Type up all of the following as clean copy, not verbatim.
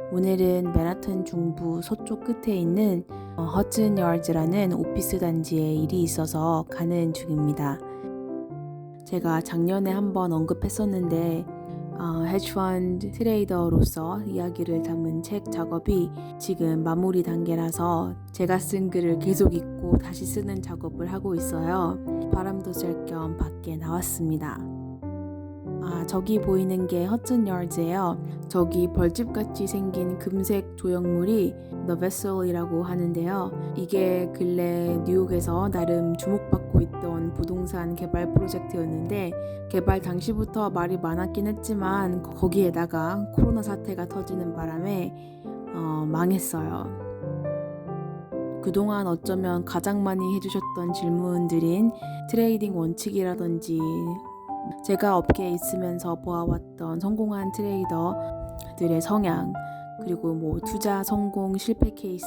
오늘은 맨하튼 중부 서쪽 끝에 있는 허튼 야드라는 오피스 단지에 일이 있어서 가는 중입니다. 제가 작년에 한번 언급했었는데 헤지펀드 트레이더로서 이야기를 담은 책 작업이 지금 마무리 단계라서 제가 쓴 글을 계속 읽고 다시 쓰는 작업을 하고 있어요. 바람도 쐴 겸 밖에 나왔습니다. 저기 보이는 게 허튼 야드예요. 저기 벌집같이 생긴 금색 조형물이 The Vessel이라고 하는데요. 이게 근래 뉴욕에서 나름 주목받고 있던 부동산 개발 프로젝트였는데 개발 당시부터 말이 많았긴 했지만 거기에다가 코로나 사태가 터지는 바람에 망했어요. 그동안 어쩌면 가장 많이 해주셨던 질문들인 트레이딩 원칙이라든지 제가 업계에 있으면서 보아왔던 성공한 트레이더들의 성향, 그리고 투자 성공 실패 케이스,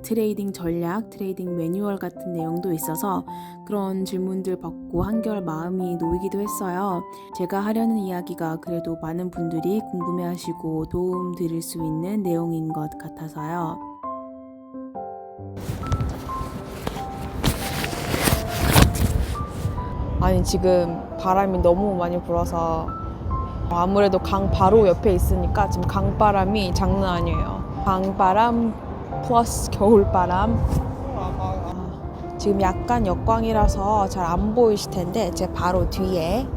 트레이딩 전략, 트레이딩 매뉴얼 같은 내용도 있어서 그런 질문들 받고 한결 마음이 놓이기도 했어요. 제가 하려는 이야기가 그래도 많은 분들이 궁금해하시고 도움 드릴 수 있는 내용인 것 같아서요. 아니 지금 바람이 너무 많이 불어서 아무래도 강 바로 옆에 있으니까 지금 강바람이 장난 아니에요. 강바람 플러스 겨울바람. 지금 약간 역광이라서 잘 안 보이실 텐데 제 바로 뒤에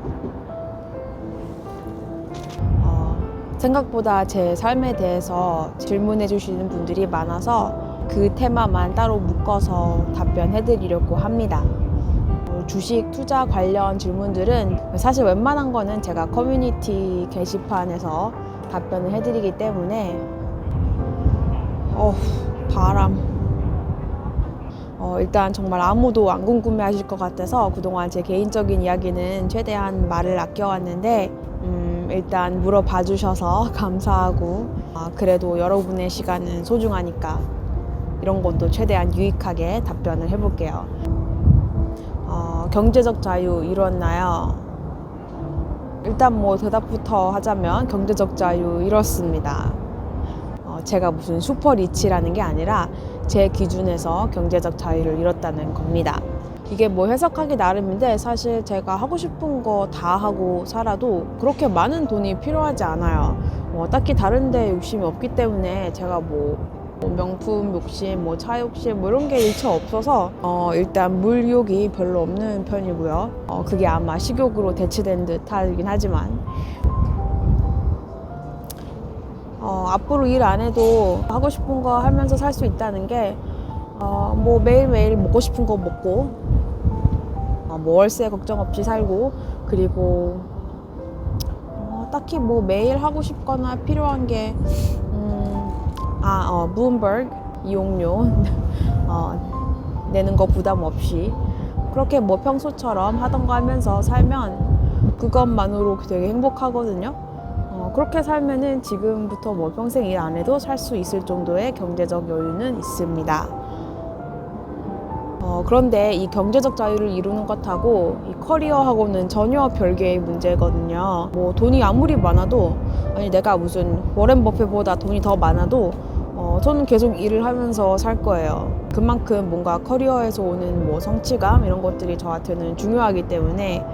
생각보다 제 삶에 대해서 질문해 주시는 분들이 많아서 그 테마만 따로 묶어서 답변해 드리려고 합니다. 주식 투자 관련 질문들은 사실 웬만한 거는 제가 커뮤니티 게시판에서 답변을 해드리기 때문에 바람 일단 정말 아무도 안 궁금해 하실 것 같아서 그동안 제 개인적인 이야기는 최대한 말을 아껴왔는데 일단 물어봐 주셔서 감사하고 그래도 여러분의 시간은 소중하니까 이런 것도 최대한 유익하게 답변을 해볼게요. 경제적 자유 이뤘나요? 일단 대답부터 하자면 경제적 자유 이뤘습니다. 제가 무슨 슈퍼 리치라는 게 아니라 제 기준에서 경제적 자유를 이뤘다는 겁니다. 이게 해석하기 나름인데 사실 제가 하고 싶은 거 다 하고 살아도 그렇게 많은 돈이 필요하지 않아요. 딱히 다른 데 욕심이 없기 때문에 제가 명품 욕심, 차 욕심 이런 게 일체 없어서 일단 물욕이 별로 없는 편이고요. 그게 아마 식욕으로 대체된 듯 하긴 하지만 앞으로 일 안 해도 하고 싶은 거 하면서 살 수 있다는 게 매일매일 먹고 싶은 거 먹고 월세 걱정 없이 살고 그리고 딱히 매일 하고 싶거나 필요한 게 블룸버그 이용료 내는 거 부담 없이 그렇게 평소처럼 하던 거 하면서 살면 그것만으로 되게 행복하거든요. 그렇게 살면은 지금부터 평생 일 안 해도 살 수 있을 정도의 경제적 여유는 있습니다. 그런데 이 경제적 자유를 이루는 것하고 이 커리어하고는 전혀 별개의 문제거든요. 돈이 아무리 많아도 내가 무슨 워렌 버핏보다 돈이 더 많아도 저는 계속 일을 하면서 살 거예요. 그만큼 뭔가 커리어에서 오는 성취감 이런 것들이 저한테는 중요하기 때문에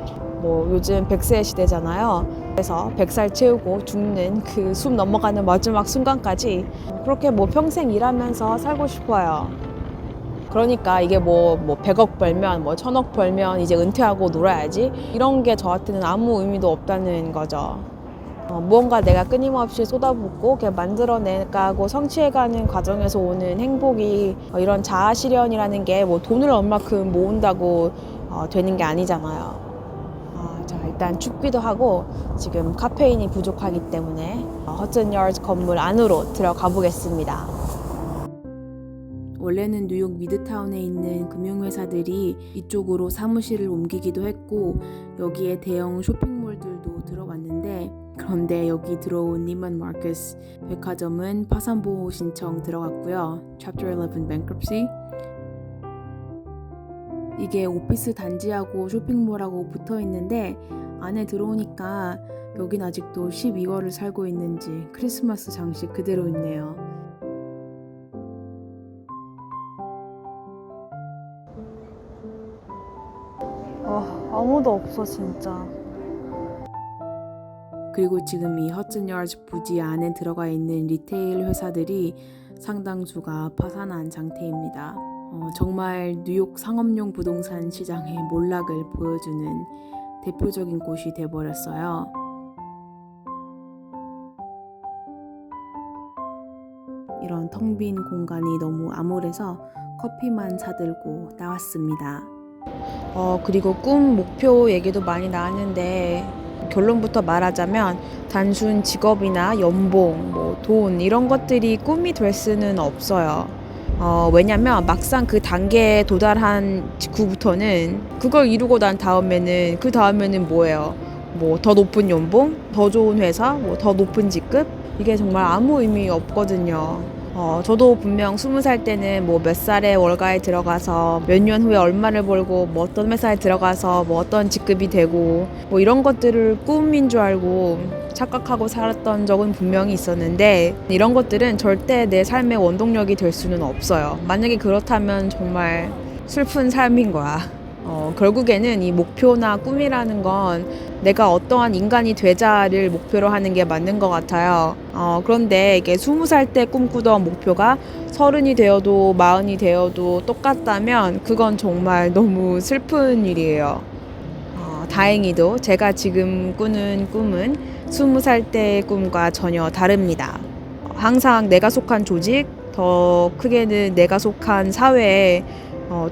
요즘 100세 시대잖아요. 그래서 100살 채우고 죽는 그 숨 넘어가는 마지막 순간까지 그렇게 평생 일하면서 살고 싶어요. 그러니까 이게 100억 벌면 1000억 벌면 이제 은퇴하고 놀아야지 이런 게 저한테는 아무 의미도 없다는 거죠. 무언가 내가 끊임없이 쏟아붓고 만들어내가고 성취해가는 과정에서 오는 행복이 이런 자아 실현이라는 게 돈을 얼마큼 모은다고 되는 게 아니잖아요. 자, 일단 춥기도 하고 지금 카페인이 부족하기 때문에 허튼 야드 건물 안으로 들어가 보겠습니다. 원래는 뉴욕 미드타운에 있는 금융회사들이 이쪽으로 사무실을 옮기기도 했고 여기에 대형 쇼핑몰들도 들어왔는데 그런데 여기 들어온 니만 마커스 백화점은 파산보호 신청 들어갔고요. Chapter 11 bankruptcy. 이게 오피스 단지하고 쇼핑몰하고 붙어 있는데 안에 들어오니까 여긴 아직도 12월을 살고 있는지 크리스마스 장식 그대로 있네요. 아무도 없어 진짜. 그리고 지금 이 허튼 야즈 부지 안에 들어가 있는 리테일 회사들이 상당수가 파산한 상태입니다. 정말 뉴욕 상업용 부동산 시장의 몰락을 보여주는 대표적인 곳이 돼버렸어요. 이런 텅 빈 공간이 너무 암울해서 커피만 사들고 나왔습니다. 그리고 꿈, 목표 얘기도 많이 나왔는데 결론부터 말하자면 단순 직업이나 연봉, 돈 이런 것들이 꿈이 될 수는 없어요. 왜냐면 막상 그 단계에 도달한 직후부터는 그걸 이루고 난 다음에는 그 다음에는 뭐예요? 더 높은 연봉, 더 좋은 회사, 더 높은 직급 이게 정말 아무 의미 없거든요. 저도 분명 20살 때는 몇 살에 월가에 들어가서 몇 년 후에 얼마를 벌고 어떤 회사에 들어가서 어떤 직급이 되고 이런 것들을 꿈인 줄 알고 착각하고 살았던 적은 분명히 있었는데 이런 것들은 절대 내 삶의 원동력이 될 수는 없어요. 만약에 그렇다면 정말 슬픈 삶인 거야. 결국에는 이 목표나 꿈이라는 건 내가 어떠한 인간이 되자를 목표로 하는 게 맞는 것 같아요. 그런데 이게 20살 때 꿈꾸던 목표가 30이 되어도 40이 되어도 똑같다면 그건 정말 너무 슬픈 일이에요. 다행히도 제가 지금 꾸는 꿈은 20살 때의 꿈과 전혀 다릅니다. 항상 내가 속한 조직, 더 크게는 내가 속한 사회에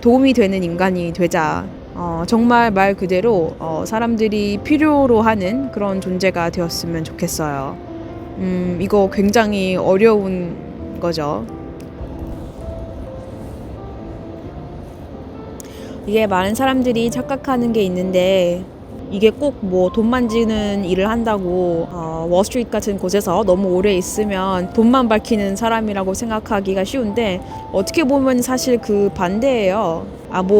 도움이 되는 인간이 되자. 정말 말 그대로 사람들이 필요로 하는 그런 존재가 되었으면 좋겠어요. 이거 굉장히 어려운 거죠. 이게 많은 사람들이 착각하는 게 있는데 이게 꼭 돈 만지는 일을 한다고 월스트리트 같은 곳에서 너무 오래 있으면 돈만 밝히는 사람이라고 생각하기가 쉬운데 어떻게 보면 사실 그 반대예요.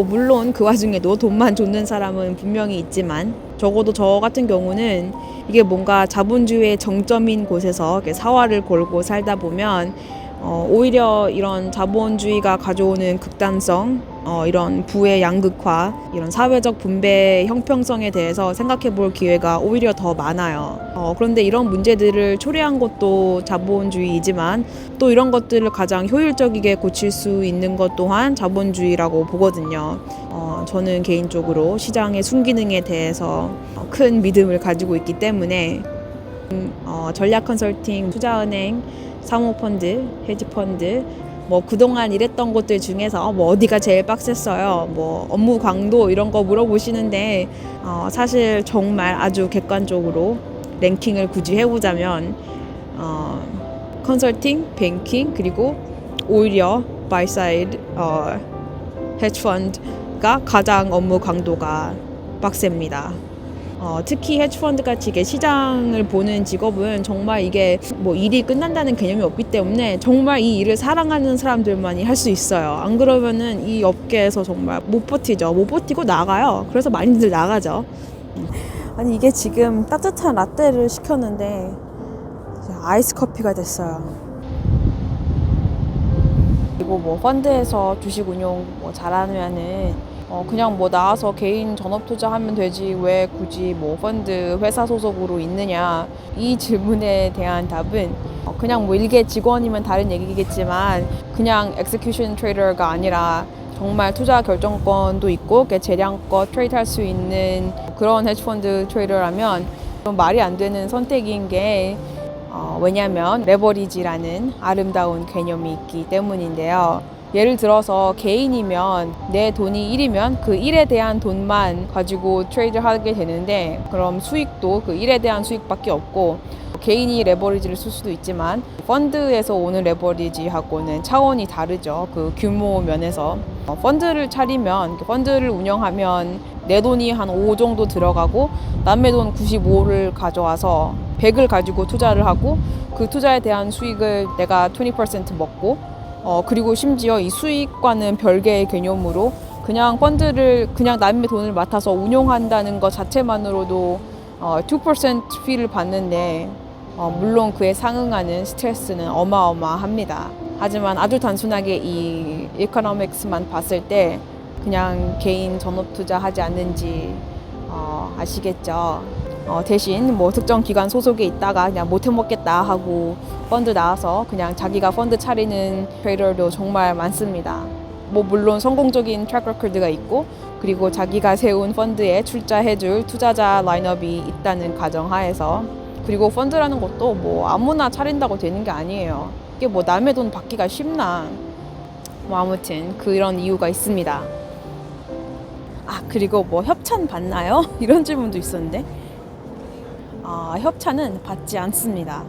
물론 그 와중에도 돈만 줬는 사람은 분명히 있지만 적어도 저 같은 경우는 이게 뭔가 자본주의의 정점인 곳에서 이렇게 사활을 걸고 살다 보면 오히려 이런 자본주의가 가져오는 극단성, 이런 부의 양극화, 이런 사회적 분배 형평성에 대해서 생각해 볼 기회가 오히려 더 많아요. 그런데 이런 문제들을 초래한 것도 자본주의이지만 또 이런 것들을 가장 효율적이게 고칠 수 있는 것 또한 자본주의라고 보거든요. 저는 개인적으로 시장의 순기능에 대해서 큰 믿음을 가지고 있기 때문에 전략 컨설팅, 투자은행, 사모펀드, 헤지펀드 그동안 일했던 곳들 중에서 어디가 제일 빡셌어요? 업무 강도 이런 거 물어보시는데 사실 정말 아주 객관적으로 랭킹을 굳이 해보자면 컨설팅, 뱅킹 그리고 오히려 바이사이드 헤지펀드가 가장 업무 강도가 빡셉니다. 특히 헤지펀드 같이 이게 시장을 보는 직업은 정말 이게 일이 끝난다는 개념이 없기 때문에 정말 이 일을 사랑하는 사람들만이 할 수 있어요. 안 그러면은 이 업계에서 정말 못 버티죠. 못 버티고 나가요. 그래서 많이들 나가죠. 아니 이게 지금 따뜻한 라떼를 시켰는데 아이스 커피가 됐어요. 그리고 펀드에서 주식 운용 잘하면은 그냥 나와서 개인 전업 투자하면 되지 왜 굳이 펀드 회사 소속으로 있느냐 이 질문에 대한 답은 그냥 일개 직원이면 다른 얘기겠지만 그냥 엑스큐션 트레이더가 아니라 정말 투자 결정권도 있고 재량껏 트레이드할 수 있는 그런 헤지펀드 트레이더라면 좀 말이 안 되는 선택인 게 왜냐하면 레버리지라는 아름다운 개념이 있기 때문인데요. 예를 들어서 개인이면 내 돈이 1이면 그 1에 대한 돈만 가지고 트레이드를 하게 되는데 그럼 수익도 그 1에 대한 수익밖에 없고 개인이 레버리지를 쓸 수도 있지만 펀드에서 오는 레버리지하고는 차원이 다르죠. 그 규모 면에서 펀드를 차리면 펀드를 운영하면 내 돈이 한 5 정도 들어가고 남의 돈 95를 가져와서 100을 가지고 투자를 하고 그 투자에 대한 수익을 내가 20% 먹고 그리고 심지어 이 수익과는 별개의 개념으로 그냥 펀드를 그냥 남의 돈을 맡아서 운용한다는 것 자체만으로도 2% 피를 받는데 물론 그에 상응하는 스트레스는 어마어마합니다. 하지만 아주 단순하게 이 이코노믹스만 봤을 때 그냥 개인 전업 투자하지 않는지 아시겠죠? 대신 뭐 특정 기관 소속에 있다가 그냥 못 해먹겠다 하고 펀드 나와서 그냥 자기가 펀드 차리는 트레이더도 정말 많습니다. 뭐 물론 성공적인 트랙 레코드가 있고 그리고 자기가 세운 펀드에 출자해줄 투자자 라인업이 있다는 가정하에서 그리고 펀드라는 것도 뭐 아무나 차린다고 되는 게 아니에요. 이게 뭐 남의 돈 받기가 쉽나. 뭐 아무튼 그런 이유가 있습니다. 그리고 뭐 협찬 받나요? 이런 질문도 있었는데 협찬은 받지 않습니다.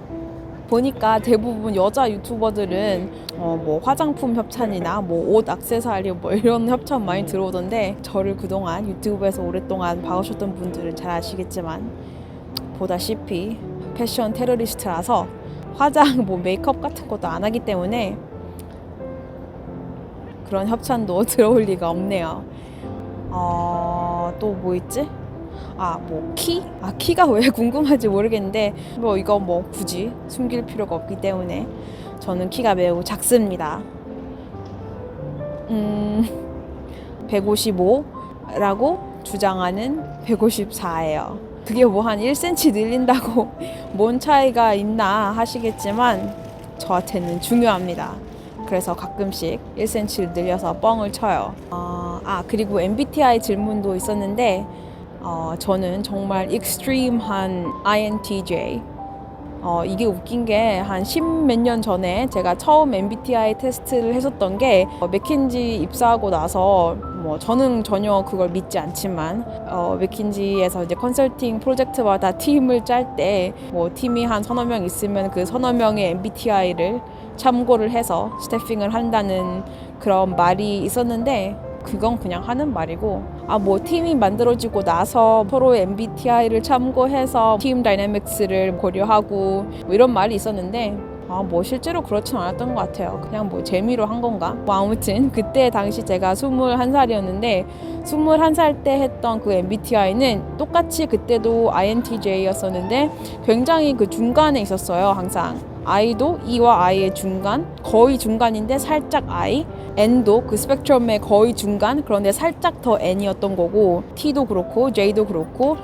보니까 대부분 여자 유튜버들은 뭐 화장품 협찬이나 뭐 옷 액세서리 뭐 이런 협찬 많이 들어오던데 저를 그동안 유튜브에서 오랫동안 봐오셨던 분들은 잘 아시겠지만 보다시피 패션 테러리스트라서 화장 뭐 메이크업 같은 것도 안 하기 때문에 그런 협찬도 들어올 리가 없네요. 또 뭐 있지? 뭐 키? 키가 왜 궁금한지 모르겠는데 뭐 이거 뭐 굳이 숨길 필요가 없기 때문에 저는 키가 매우 작습니다. 155라고 주장하는 154예요. 그게 뭐 한 1cm 늘린다고 뭔 차이가 있나 하시겠지만 저한테는 중요합니다. 그래서 가끔씩 1cm를 늘려서 뻥을 쳐요. 그리고 MBTI 질문도 있었는데 저는 정말 익스트림한 INTJ. 이게 웃긴 게 한 10몇 년 전에 제가 처음 MBTI 테스트를 했었던 게 맥킨지 입사하고 나서 뭐 저는 전혀 그걸 믿지 않지만 맥킨지에서 이제 컨설팅 프로젝트마다 팀을 짤 때 뭐 팀이 한 서너 명 있으면 그 서너 명의 MBTI를 참고를 해서 스태핑을 한다는 그런 말이 있었는데 그건 그냥 하는 말이고 뭐 팀이 만들어지고 나서 서로의 MBTI를 참고해서 팀 다이내믹스를 고려하고 뭐 이런 말이 있었는데 뭐 실제로 그렇진 않았던 것 같아요. 그냥 뭐 재미로 한 건가? 뭐 아무튼 그때 당시 제가 21살이었는데 21살 때 했던 그 MBTI는 똑같이 그때도 INTJ였었는데 굉장히 그 중간에 있었어요. 항상 I도 E와 I의 중간, 거의 중간인데 살짝 I, N도 그 스펙트럼의 거의 중간, 그런데 살짝 더 N이었던 거고 T도 그렇고 J도 그렇고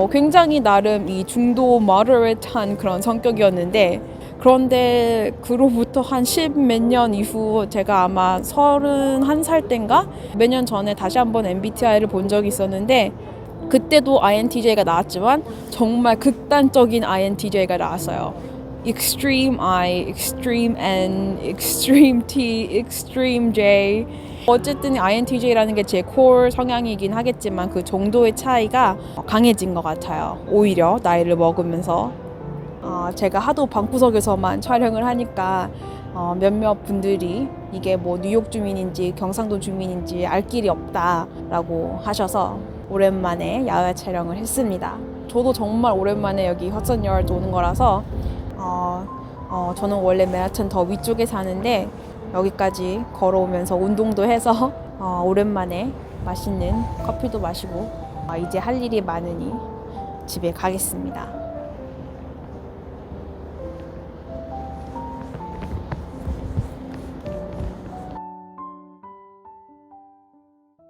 굉장히 나름 이 중도 moderate한 그런 성격이었는데 그런데 그로부터 한 10 몇 년 이후 제가 아마 31살 땐가 몇 년 전에 다시 한번 MBTI를 본 적이 있었는데 그때도 INTJ가 나왔지만 정말 극단적인 INTJ가 나왔어요. Extreme I, Extreme N, Extreme T, Extreme J. 어쨌든 INTJ라는 게 제 core 성향이긴 하겠지만 그 정도의 차이가 강해진 것 같아요. 오히려 나이를 먹으면서 제가 하도 방구석에서만 촬영을 하니까 몇몇 분들이 이게 뭐 뉴욕 주민인지 경상도 주민인지 알 길이 없다라고 하셔서 오랜만에 야외 촬영을 했습니다. 저도 정말 오랜만에 여기 허슨 여드 오는 거라서 저는 원래 맨하튼 더 위쪽에 사는데 여기까지 걸어오면서 운동도 해서 오랜만에 맛있는 커피도 마시고 이제 할 일이 많으니 집에 가겠습니다.